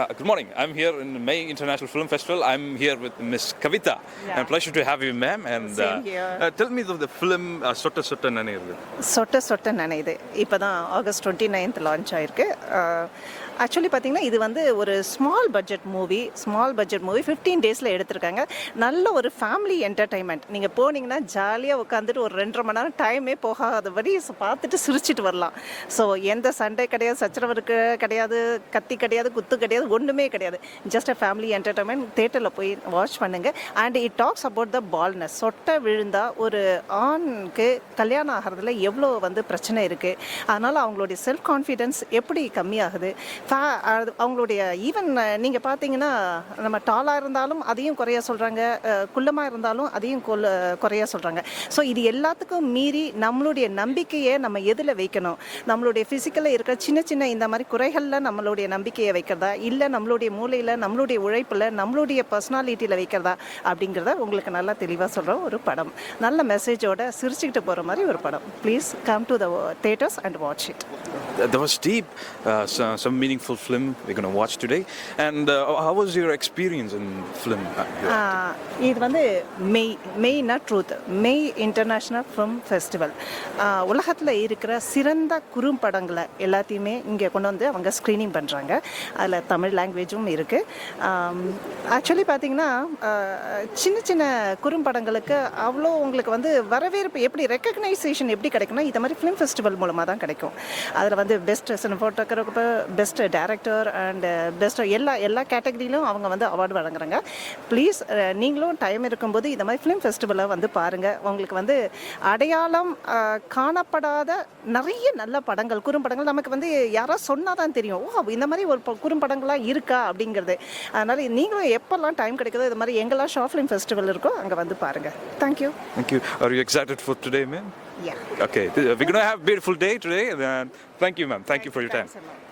Good morning. I'm here in the May International Film Festival. I'm here with Miss Kavita. Yeah. And pleasure to have you, ma'am. And Same here. tell me of the film Sotta Sotta Nanirudhu. சொட்ட சொட்ட நனையுது இப்போ தான் August 29th launch ஆயிருக்கு. Actually பார்த்தீங்கன்னா இது வந்து ஒரு small budget movie 15 டேஸில் எடுத்திருக்காங்க. நல்ல ஒரு ஃபேமிலி என்டர்டைன்மெண்ட். நீங்கள் போனீங்கன்னா ஜாலியாக உட்காந்துட்டு ஒரு 2.5 மணி நேரம் டைமே போகாதபடி பார்த்துட்டு சிரிச்சிட்டு வரலாம். ஸோ எந்த சண்டே கிடையாது, சச்சரவு கிடையாது, கத்தி கிடையாது, குத்து கிடையாது, ஒன்றுமே கிடையாது. Just a family entertainment. தேட்டரில் போய் வாட்ச் பண்ணுங்கள். And it talks about the baldness. சொட்டை விழுந்தா ஒரு ஆணுக்கு கல்யாணம் ஆகிறதுல எவ்வளோ வந்து பிரச்சனை இருக்குது, அதனால் அவங்களுடைய செல்ஃப் கான்ஃபிடென்ஸ் எப்படி கம்மியாகுது, அவங்களுடைய ஈவன் நீங்கள் பார்த்தீங்கன்னா நம்ம டாலாக இருந்தாலும் அதையும் குறைய சொல்கிறாங்க, குள்ளமாக இருந்தாலும் அதையும் குறைய சொல்கிறாங்க. ஸோ இது எல்லாத்துக்கும் மீறி நம்மளுடைய நம்பிக்கையை நம்ம எதில் வைக்கணும், நம்மளுடைய ஃபிசிக்கலில் இருக்கிற சின்ன சின்ன இந்த மாதிரி குறைகளில் நம்மளுடைய நம்பிக்கையை வைக்கிறதா, இல்லை நம்மளுடைய மூளையில், நம்மளுடைய உழைப்பில், நம்மளுடைய பர்சனாலிட்டியில் வைக்கிறதா அப்படிங்கிறத உங்களுக்கு நல்லா தெளிவாக சொல்கிற ஒரு படம். நல்ல மெசேஜோட சிரிச்சுக்கிட்டு போகிற மாதிரி ஒரு படம். Please come to the theatres and watch it. That was deep, some meaningful film we're going to watch today. And how was your experience in film? இது வந்து மெய்னா ட்ரூத் மெய் இன்டர்நேஷ்னல் ஃபிலிம் ஃபெஸ்டிவல். உலகத்தில் இருக்கிற சிறந்த குறும்படங்களை எல்லாத்தையுமே இங்கே கொண்டு வந்து அவங்க ஸ்க்ரீனிங் பண்ணுறாங்க. அதில் தமிழ் லாங்குவேஜும் இருக்குது. ஆக்சுவலி பார்த்தீங்கன்னா சின்ன சின்ன குறும்படங்களுக்கு அவ்வளோ உங்களுக்கு வந்து வரவேற்பு எப்படி ரெக்கக்னைசேஷன் எப்படி கிடைக்குன்னா இந்த மாதிரி ஃபிலிம் ஃபெஸ்டிவல் மூலமாக தான் கிடைக்கும். அதில் வந்து best cinematographer, best director and best எல்லா கேட்டகரியிலும் அவங்க வந்து அவார்டு வழங்குறாங்க. ப்ளீஸ் நீங்களும் டைம் இருக்கும்போது இந்த மாதிரி ஃபிலிம் ஃபெஸ்டிவலை வந்து பாருங்கள். உங்களுக்கு வந்து அடையாளம் காணப்படாத நிறைய நல்ல படங்கள், குறும்படங்கள் நமக்கு வந்து யாராவது சொன்னால் தான் தெரியும், ஓ இந்த மாதிரி ஒரு குறும்படங்கள்லாம் இருக்கா அப்படிங்கிறது. அதனால் நீங்களும் எப்போல்லாம் டைம் கிடைக்குதோ இது மாதிரி எங்கெல்லாம் ஷார்ட் ஃபிலிம் ஃபெஸ்டிவல் இருக்கோ அங்கே வந்து பாருங்கள். Thank you. Thank you. Are you excited for today, ma'am? Yeah. Okay. We're going to have a beautiful day today. And thank you, ma'am. Thank you for your time. Thanks a lot.